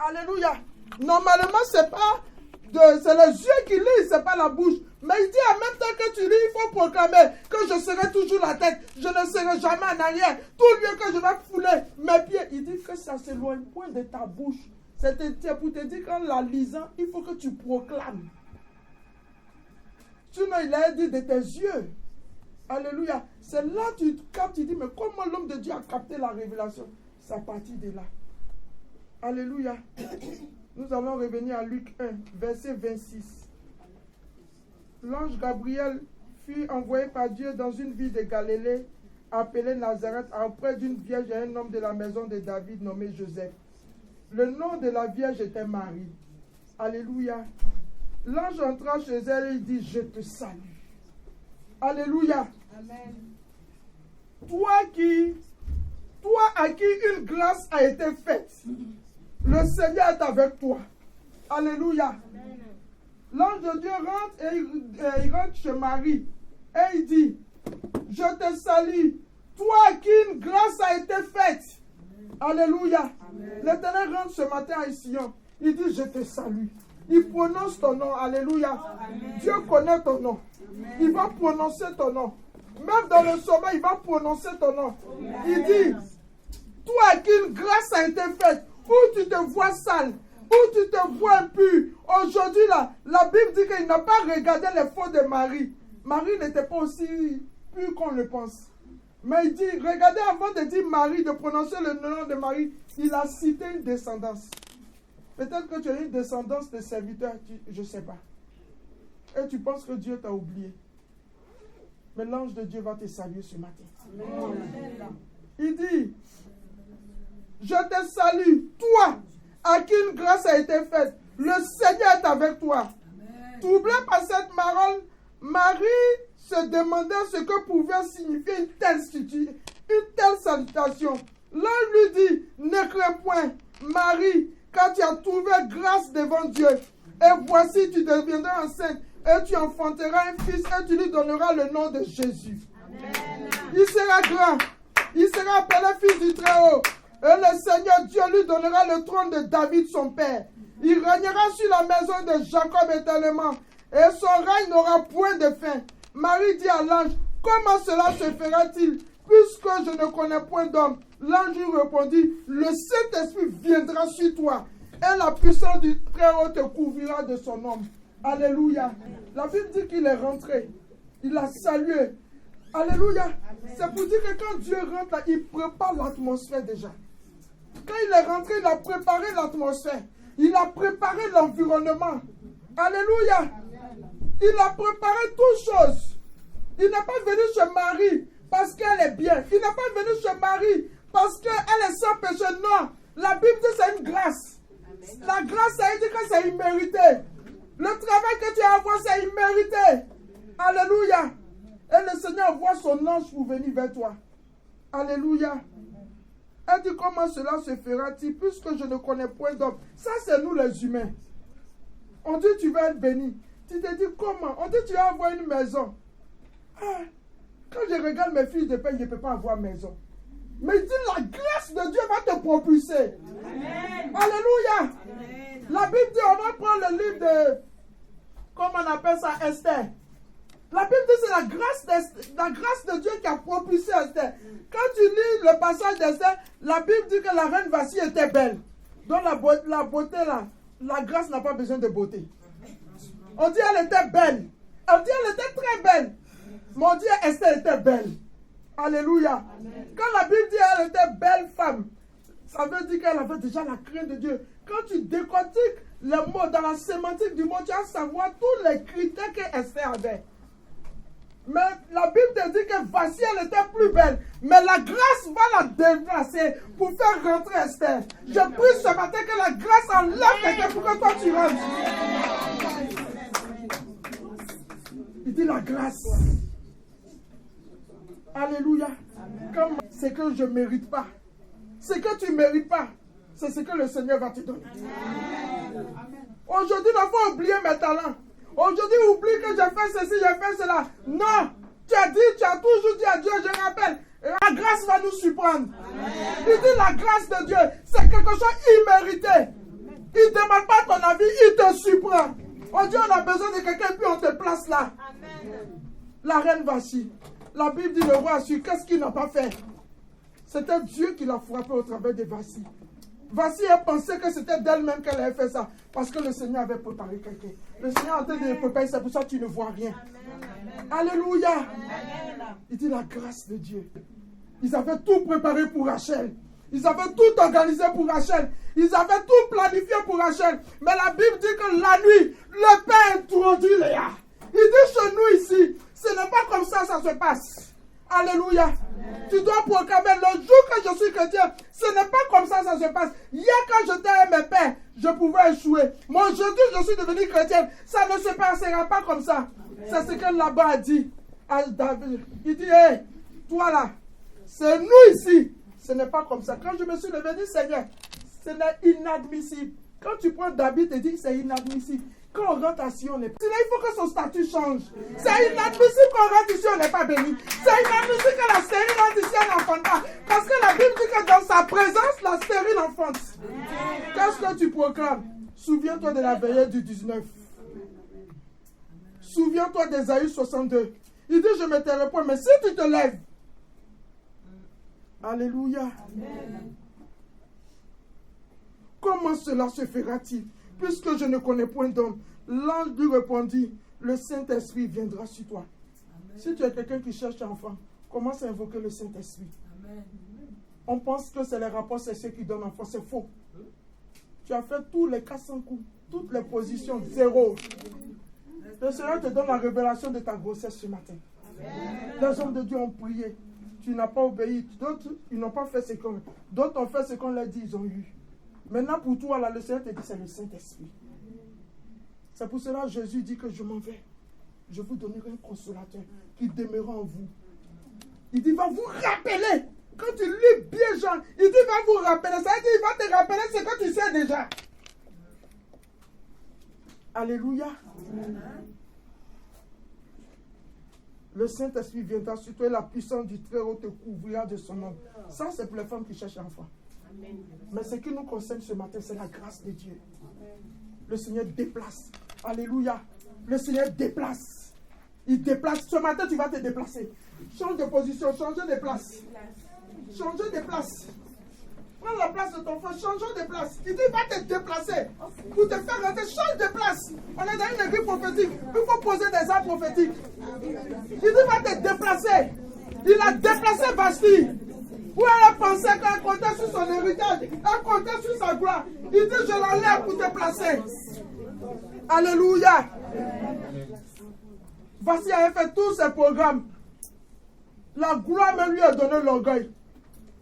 Alléluia. Normalement, c'est les yeux qui lisent, c'est pas la bouche. Mais il dit en même temps que tu lis, il faut proclamer que je serai toujours la tête. Je ne serai jamais en arrière. Tout lieu que je vais fouler mes pieds. Il dit que ça s'éloigne point de ta bouche. C'est pour te dire qu'en la lisant, il faut que tu proclames. Sinon, il a dit de tes yeux. Alléluia. C'est là quand tu dis, mais comment l'homme de Dieu a capté la révélation? C'est à partir de là. Alléluia. Nous allons revenir à Luc 1, verset 26. L'ange Gabriel fut envoyé par Dieu dans une ville de Galilée, appelée Nazareth, auprès d'une vierge et un homme de la maison de David nommé Joseph. Le nom de la vierge était Marie. Alléluia. L'ange entra chez elle et il dit, je te salue. Alléluia. Amen. Toi à qui une grâce a été faite, le Seigneur est avec toi. Alléluia. Amen. L'ange de Dieu rentre et il rentre chez Marie. Et il dit, je te salue, toi à qui une grâce a été faite. Alléluia. L'Éternel rentre ce matin à Sion. Il dit, je te salue. Il prononce ton nom. Alléluia. Amen. Dieu connaît ton nom. Amen. Il va prononcer ton nom. Même dans le sommeil, il va prononcer ton nom. Amen. Il dit, toi à qui une grâce a été faite, où tu te vois sale, où tu te vois impur. Aujourd'hui, la Bible dit qu'il n'a pas regardé les fautes de Marie. Marie n'était pas aussi pure qu'on le pense. Mais il dit, regardez, avant de dire Marie, de prononcer le nom de Marie, il a cité une descendance. Peut-être que tu as une descendance de serviteurs, je ne sais pas. Et tu penses que Dieu t'a oublié. Mais l'ange de Dieu va te saluer ce matin. Amen. Il dit, je te salue, toi, à qui une grâce a été faite. Le Seigneur est avec toi. Troublé par cette parole, Marie se demandait ce que pouvait signifier une telle salutation. L'ange lui dit, ne crains point, Marie, car tu as trouvé grâce devant Dieu. Et voici, tu deviendras enceinte, et tu enfanteras un fils, et tu lui donneras le nom de Jésus. Amen. Il sera grand, il sera appelé fils du Très-Haut. Et le Seigneur Dieu lui donnera le trône de David, son père. Il régnera sur la maison de Jacob éternellement, et son règne n'aura point de fin. Marie dit à l'ange, comment cela se fera-t-il, puisque je ne connais point d'homme? L'ange lui répondit, le Saint-Esprit viendra sur toi, et la puissance du Très-Haut te couvrira de son ombre. Alléluia. La Bible dit qu'il est rentré, il a salué. Alléluia. C'est pour dire que quand Dieu rentre là, il prépare l'atmosphère déjà. Quand il est rentré, il a préparé l'atmosphère. Il a préparé l'environnement. Alléluia. Il a préparé toutes choses. Il n'est pas venu chez Marie parce qu'elle est bien. Il n'est pas venu chez Marie parce qu'elle est sans péché. Non. La Bible dit que c'est une grâce. La grâce, ça veut dire que c'est immérité. Le travail que tu as à avoir, c'est immérité. Alléluia. Et le Seigneur envoie son ange pour venir vers toi. Alléluia. Elle dit, comment cela se fera-t-il puisque je ne connais point d'homme? Ça, c'est nous les humains. On dit, tu vas être béni. Tu te dis, comment? On dit, tu vas avoir une maison. Ah, quand je regarde mes fiches de paie, je ne peux pas avoir maison. Mais il dit, la grâce de Dieu va te propulser. Amen. Alléluia. Amen. La Bible dit, on va prendre le livre de, comment on appelle ça, Esther. La Bible dit que c'est la grâce de Dieu qui a propulsé Esther. Quand tu lis le passage d'Esther, la Bible dit que la reine Vashti était belle. Donc la beauté là, la grâce n'a pas besoin de beauté. On dit elle était belle. On dit elle était très belle. Mais on dit Esther était belle. Alléluia. Amen. Quand la Bible dit elle était belle femme, ça veut dire qu'elle avait déjà la crainte de Dieu. Quand tu décortiques les mots dans la sémantique du mot, tu vas savoir tous les critères que Esther avait. Mais la Bible te dit que Vashti, elle était plus belle. Mais la grâce va la déplacer pour faire rentrer Esther. Je prie ce matin que la grâce enlève quelqu'un pour que toi tu rentres. Il dit la grâce. Alléluia. Comme c'est que je ne mérite pas. Ce que tu ne mérites pas, c'est ce que le Seigneur va te donner. Aujourd'hui, il ne faut pas oublier mes talents. Aujourd'hui, oublie que j'ai fait ceci, j'ai fait cela. Non, tu as toujours dit à Dieu, je rappelle, la grâce va nous surprendre. Amen. Il dit la grâce de Dieu, c'est quelque chose immérité. Il ne demande pas ton avis, il te surprend. On dit on a besoin de quelqu'un, puis on te place là. Amen. La reine Vashti. La Bible dit le roi a su. Qu'est-ce qu'il n'a pas fait? C'était Dieu qui l'a frappé au travers de Vashti. Vashti a pensé que c'était d'elle-même qu'elle avait fait ça. Parce que le Seigneur avait préparé quelqu'un. Le Seigneur est en train de préparer, c'est pour ça que tu ne vois rien. Amen. Alléluia. Amen. Il dit la grâce de Dieu. Ils avaient tout préparé pour Rachel. Ils avaient tout organisé pour Rachel. Ils avaient tout planifié pour Rachel. Mais la Bible dit que la nuit, le Père introduit Léa. Il dit chez nous ici, ce n'est pas comme ça se passe. Alléluia. Amen. Tu dois proclamer le jour que je suis chrétien, ce n'est pas comme ça se passe. Hier quand j'étais avec mes pères, je pouvais échouer. Mais aujourd'hui je suis devenue chrétienne. Ça ne se passera pas comme ça. Amen. C'est ce que là-bas a dit à David. Il dit, hé, toi là, c'est nous ici. Ce n'est pas comme ça. Quand je me suis levé, je dis, Seigneur, ce n'est inadmissible. Quand tu prends David et dis, c'est inadmissible. Quand on rentre à Sion, on n'est pas. Il faut que son statut change. C'est inadmissible qu'on rentre ici, on n'est pas béni. C'est inadmissible que la stérile rentre ici, elle n'enfante pas. Parce que la Bible dit que dans sa présence, la stérile enfante. Qu'est-ce que tu proclames? Souviens-toi de la veillée du 19. Souviens-toi d'Ésaïe 62. Il dit, je me tairai point, mais si tu te lèves, alléluia. Amen. Comment cela se fera-t-il? Puisque je ne connais point d'homme. L'ange lui répondit, le Saint-Esprit viendra sur toi. Amen. Si tu es quelqu'un qui cherche un enfant, commence à invoquer le Saint-Esprit. Amen. On pense que c'est les rapports sexuels qui donnent enfant. C'est faux. Tu as fait tous les 400 coups, toutes les positions, zéro. Le Seigneur te donne la révélation de ta grossesse ce matin. Amen. Les hommes de Dieu ont prié. Tu n'as pas obéi. D'autres, ils n'ont pas fait ce qu'on... D'autres ont fait ce qu'on leur dit, ils ont eu. Maintenant, pour toi, là, le Seigneur te dit, c'est le Saint-Esprit. C'est pour cela que Jésus dit que je m'en vais. Je vous donnerai un consolateur qui demeurera en vous. Il dit, il va vous rappeler. Quand tu lis bien Jean, il dit, il va vous rappeler. Ça veut dire, il va te rappeler ce que tu sais déjà. Alléluia. Le Saint-Esprit viendra sur toi et la puissance du Très-Haut te couvrira de son nom. Ça, c'est pour les femmes qui cherchent un enfant. Mais ce qui nous concerne ce matin, c'est la grâce de Dieu. Le Seigneur déplace. Alléluia. Le Seigneur déplace. Il déplace. Ce matin, tu vas te déplacer. Change de position, change de place. Change de place. Prends la place de ton frère, change de place. Il dit, va te déplacer. Pour te faire rentrer, change de place. On est dans une église prophétique. Il faut poser des arts prophétiques. Il dit, va te déplacer. Il a déplacé Vashti. Où elle a pensé qu'elle comptait sur son héritage, elle comptait sur sa gloire. Il dit, je l'enlève pour te placer. Alléluia. Vashti avait fait tous ses programmes. La gloire même lui a donné l'orgueil.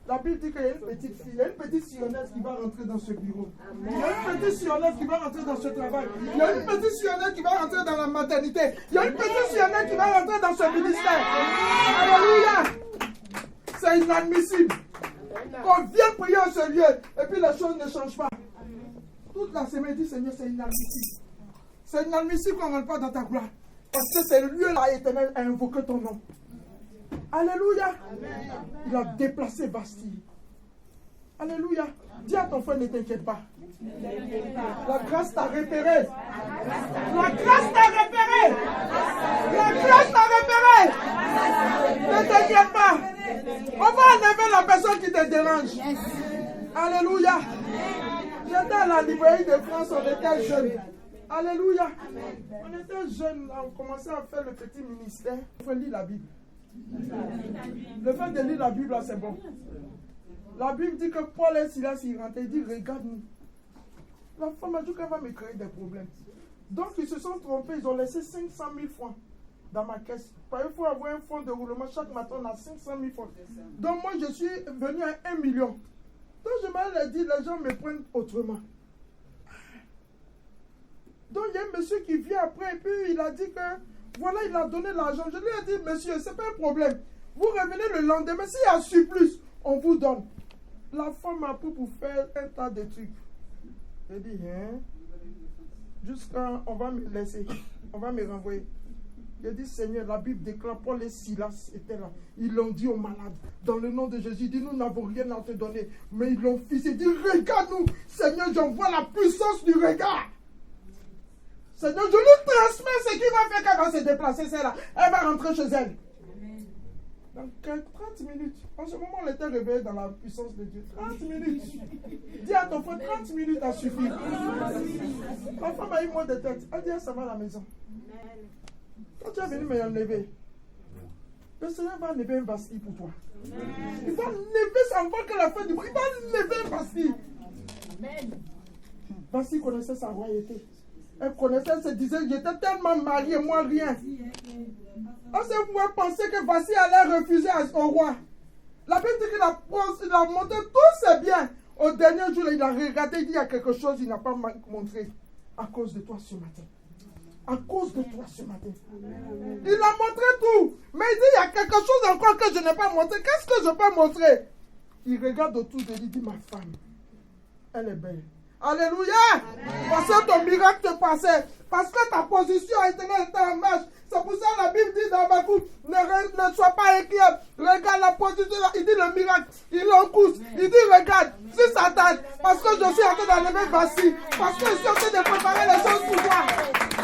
La Bible dit qu'il y a une petite fille, il y a une petite sillonnaise qui va rentrer dans ce bureau. Il y a une petite sillonnaise qui va rentrer dans ce travail. Il y a une petite sillonnaise qui va rentrer dans la maternité. Il y a une petite sillonnaise qui va rentrer dans ce ministère. Alléluia. C'est inadmissible qu'on vienne prier à ce lieu et puis les choses ne changent pas. Toute la semaine dit, Seigneur, c'est inadmissible. C'est inadmissible qu'on ne rentre pas dans ta gloire. Parce que c'est le lieu-là éternel à invoquer ton nom. Alléluia. Amen. Il a déplacé Vashti. Alléluia. Dis à ton frère, ne t'inquiète pas. La grâce t'a repéré. La grâce t'a repéré. La grâce t'a repéré. Ne t'inquiète pas. On va enlever la personne qui te dérange. Alléluia. J'étais à la librairie de France, on était jeunes. Alléluia. On était jeunes, on commençait à faire le petit ministère. Il faut lire la Bible. Le fait de lire la Bible, c'est bon. La Bible dit que Paul et Silas, ils rentrent et disent, regarde-nous. La femme a dit qu'elle va me créer des problèmes. Donc ils se sont trompés, ils ont laissé 500 000 francs dans ma caisse. Il faut avoir un fonds de roulement. Chaque matin, on a 500 000 francs. Donc moi, je suis venu à 1 million. Donc je me dit, les gens me prennent autrement. Donc il y a un monsieur qui vient après et puis il a dit que voilà, il a donné l'argent. Je lui ai dit, monsieur, c'est pas un problème. Vous revenez le lendemain. S'il y a un surplus, on vous donne. La femme a pris pour faire un tas de trucs. J'ai dit, hein? Jusqu'à, on va me laisser. On va me renvoyer. Il a dit, Seigneur, la Bible déclare, Paul et Silas étaient là. Ils l'ont dit aux malades, dans le nom de Jésus. Il dit, nous n'avons rien à te donner. Mais ils l'ont fait. Il dit, regarde-nous. Seigneur, j'envoie la puissance du regard. Seigneur, je lui transmets ce qu'il va faire quand elle va se déplacer, celle-là. Elle va rentrer chez elle. Dans 30 minutes. En ce moment, on était réveillé dans la puissance de Dieu. 30 minutes. Dis à ton frère, 30 minutes a suffi. Ma femme a eu moins de tête. Elle dit, ça va à la maison. Quand tu es venu me enlever, le Seigneur va enlever un bastille pour toi. Il va enlever ça avant que la fin du mois. Il va enlever un bastille. Bastille connaissait sa royauté. Elle connaissait, elle se disait, j'étais tellement mariée, moi rien. On se pouvait penser que Vassi allait refuser au roi. La Bible dit qu'il a montré tous ses biens. Au dernier jour, il a regardé, il dit, il y a quelque chose, il n'a pas montré. À cause de toi ce matin. À cause de toi ce matin. Il a montré tout. Mais il dit, il y a quelque chose encore que je n'ai pas montré. Qu'est-ce que je peux montrer? Il regarde autour de lui, il dit, ma femme, elle est belle. Alléluia. Parce que ton miracle te passait. Parce que ta position éternelle était en marche. C'est pour ça que la Bible dit dans Habakkuk, ne sois pas inquiet. Regarde la position. Il dit le miracle. Il l'encousse. Il dit regarde. Si ça tâche. Parce que je suis en train d'enlever Vassi. Parce que je suis en train de préparer les choses pour toi.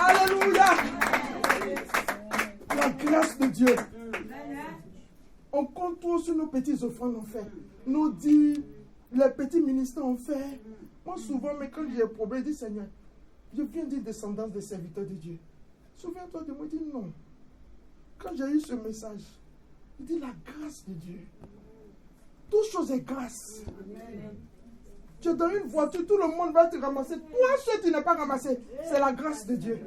Alléluia. La grâce de Dieu. On compte trop sur nos petits offrandes en fait. Nos dits, les petits ministères ont fait. Moi souvent, mais quand j'ai un problème, je dis Seigneur, je viens d'une descendance des serviteurs de Dieu. Souviens-toi de moi, il dit non. Quand j'ai eu ce message, il dit la grâce de Dieu. Toute chose est grâce. Tu es dans une voiture, tout le monde va te ramasser. Toi, ce qui n'est pas ramassé, c'est la grâce de Dieu.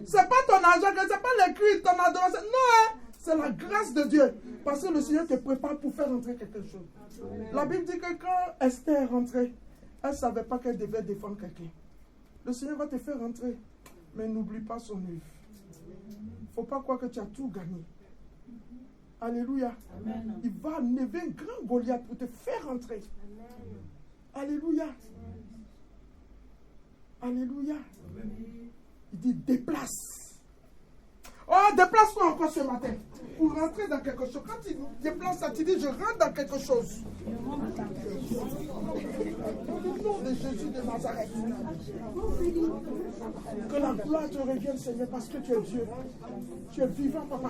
Ce n'est pas ton argent, ce n'est pas les cris, ton adoration. Non, c'est la grâce de Dieu. Parce que le Seigneur te prépare pour faire entrer quelque chose. La Bible dit que quand Esther est rentrée, elle ne savait pas qu'elle devait défendre quelqu'un. Le Seigneur va te faire rentrer. Mais n'oublie pas son œuvre. Il ne faut pas croire que tu as tout gagné. Alléluia. Amen. Il va enlever un grand Goliath pour te faire rentrer. Amen. Alléluia. Alléluia. Amen. Il dit déplace. Oh, déplace-toi encore ce matin. Pour rentrer dans quelque chose. Quand tu déplaces ça, tu dis je rentre dans quelque chose. Dans le nom de Jésus de Nazareth. Que la gloire te revienne, Seigneur, parce que tu es Dieu. Tu es vivant, papa.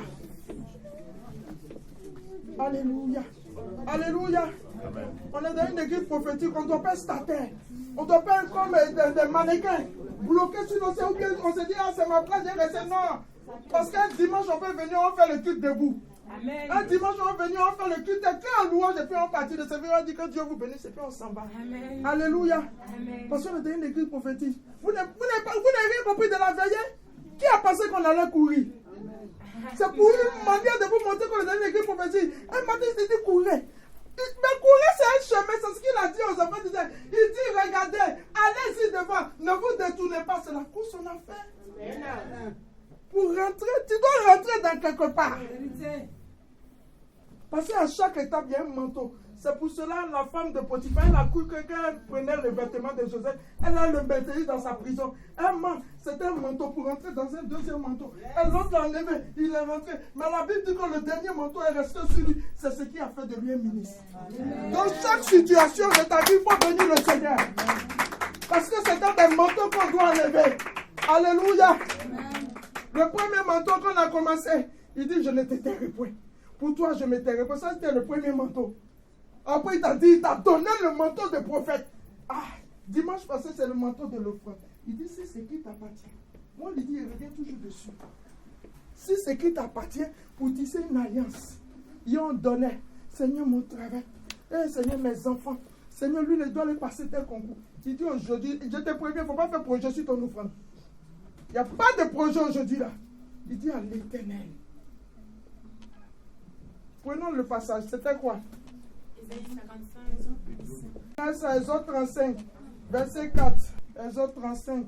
Alléluia. Alléluia. Amen. On est dans une église prophétique, on ne doit pas être stataire. On ne doit pas être comme des mannequins bloqués sur nos cieux. Ou bien on se dit, ah, c'est ma place, j'ai resté. Non. Parce qu'un dimanche, on peut venir, on fait le culte debout. Amen. Un dimanche, on va venir, on fait le culte. Quand on louange, et puis on partit de servir, on dit que Dieu vous bénisse, et puis on s'en va. Amen. Alléluia. Amen. Parce qu'on est dans une église prophétique. Vous n'avez rien compris de la veillée? Qui a pensé qu'on allait courir? C'est pour une manière de vous montrer qu'on est dans une église prophétique. Un matin, il dit courir. Mais courir, c'est un chemin, c'est ce qu'il a dit aux enfants. Il dit, regardez, allez-y devant, ne vous détournez pas, c'est la course qu'on a fait. Amen. Pour rentrer, tu dois rentrer dans quelque part. Parce qu'à chaque étape, il y a un manteau. C'est pour cela la femme de Potiphar, elle a cru que quand elle prenait le vêtement de Joseph, elle a le météo dans sa prison. C'était un manteau pour rentrer dans un deuxième manteau. Elle l'a enlevé, il est rentré. Mais la Bible dit que le dernier manteau est resté sur lui. C'est ce qui a fait de lui un ministre. Dans chaque situation de ta vie, il faut bénir le Seigneur. Parce que c'est dans des manteaux qu'on doit enlever. Alléluia. Le premier manteau qu'on a commencé, il dit, je ne te tairai point. Pour toi, je me tairai point. Ça, c'était le premier manteau. Après, il t'a dit, il t'a donné le manteau de prophète. Ah, dimanche passé, c'est le manteau de l'offrande. Il dit, si c'est qui t'appartient. Moi, il dit, il revient toujours dessus. Si c'est qui t'appartient, pour tisser une alliance. Ils ont donné, Seigneur, mon travail. Seigneur, mes enfants. Seigneur, lui, il doit lui passer tel concours. Il dit, aujourd'hui, je te préviens, il ne faut pas faire projet sur ton offrande. Il n'y a pas de projet aujourd'hui là. Il dit à l'Éternel. Prenons le passage. C'était quoi? Exode 35, verset 4. Exode 35.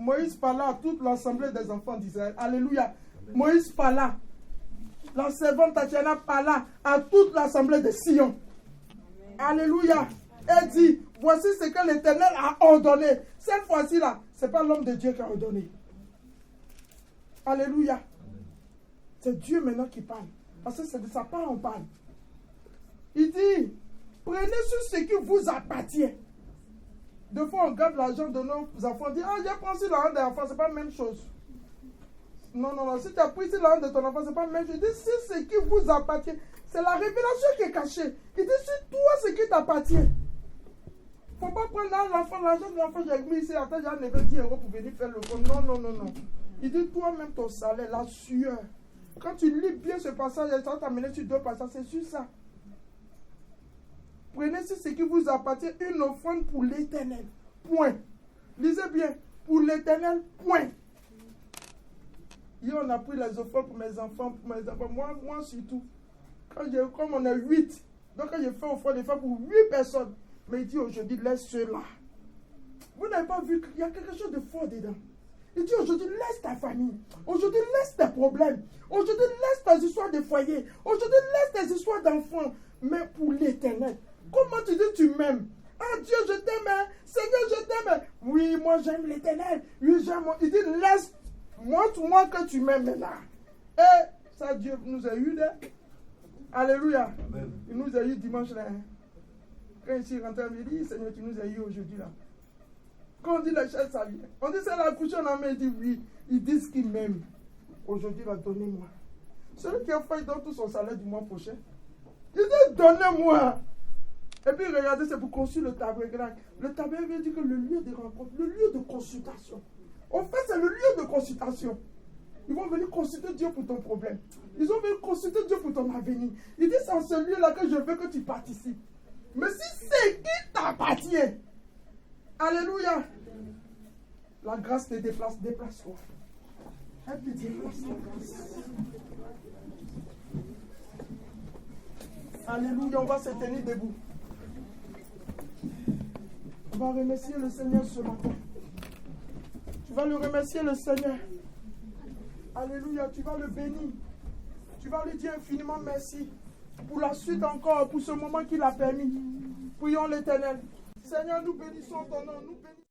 Moïse parla à toute l'assemblée des enfants d'Israël. Alléluia. Moïse parla. La servante Tatiana parla à toute l'assemblée de Sion. Alléluia. Elle dit, voici ce que l'Éternel a ordonné. Cette fois-ci là, ce n'est pas l'homme de Dieu qui a ordonné. Alléluia. C'est Dieu maintenant qui parle. Parce que c'est de sa part on parle. Il dit, prenez sur ce qui vous appartient. Des fois, on garde l'argent de nos enfants. On dit, ah, j'ai pris sur l'argent des enfants, c'est pas la même chose. Non. Si tu as pris sur l'argent de ton enfant, c'est pas la même chose. Il dit, c'est ce qui vous appartient. C'est la révélation qui est cachée. Il dit, c'est toi ce qui t'appartient. Il ne faut pas prendre l'argent de l'enfant, j'ai mis ici, attends, j'ai enlevé 10 € pour venir faire le compte. Non. Il dit, toi-même, ton salaire, la sueur. Quand tu lis bien ce passage, ça va t'amener sur 2 passages, c'est sur ça. Prenez ce qui vous appartient, une offrande pour l'Éternel. Point. Lisez bien. Pour l'Éternel, point. Hier, on a pris les offrandes pour mes enfants, moi surtout. Comme on est 8, donc quand j'ai fait offrande, j'ai fait pour 8 personnes. Mais il dit aujourd'hui, laisse cela. Vous n'avez pas vu qu'il y a quelque chose de fort dedans. Il dit aujourd'hui, laisse ta famille. Aujourd'hui, laisse tes problèmes. Aujourd'hui, laisse tes histoires de foyer. Aujourd'hui, laisse tes histoires d'enfants. Mais pour l'Éternel. Comment tu dis tu m'aimes? Ah Dieu, je t'aime. Hein? Seigneur, je t'aime. Oui, moi j'aime l'Éternel. Oui, j'aime. Il dit, laisse, montre-moi que tu m'aimes maintenant. Et ça, Dieu nous a eu là. Alléluia. Amen. Il nous a eu dimanche là. Hein? Quand il s'est rentré, il dit, Seigneur, tu nous as eu aujourd'hui là. Quand on dit la chaise, ça vient. On dit, c'est la couche en main. Il dit, oui. Ils disent qu'ils m'aiment. Aujourd'hui, là, donnez-moi. Celui qui a fait, il donne tout son salaire du mois prochain. Il dit, donnez-moi. Et puis, regardez, c'est pour construire le tabernacle. Le tabernacle dit que le lieu de rencontre, le lieu de consultation. En fait, c'est le lieu de consultation. Ils vont venir consulter Dieu pour ton problème. Ils vont venir consulter Dieu pour ton avenir. Il dit, c'est en ce lieu-là que je veux que tu participes. Mais si c'est qui t'appartient, alléluia, la grâce te déplace, déplace-toi. Elle te déplace la grâce. Alléluia, on va se tenir debout. On va remercier le Seigneur ce matin. Tu vas le remercier le Seigneur. Alléluia, tu vas le bénir. Tu vas lui dire infiniment merci. Pour la suite encore, pour ce moment qu'il a permis. Prions l'Éternel. Seigneur, nous bénissons ton nom. Nous bénissons.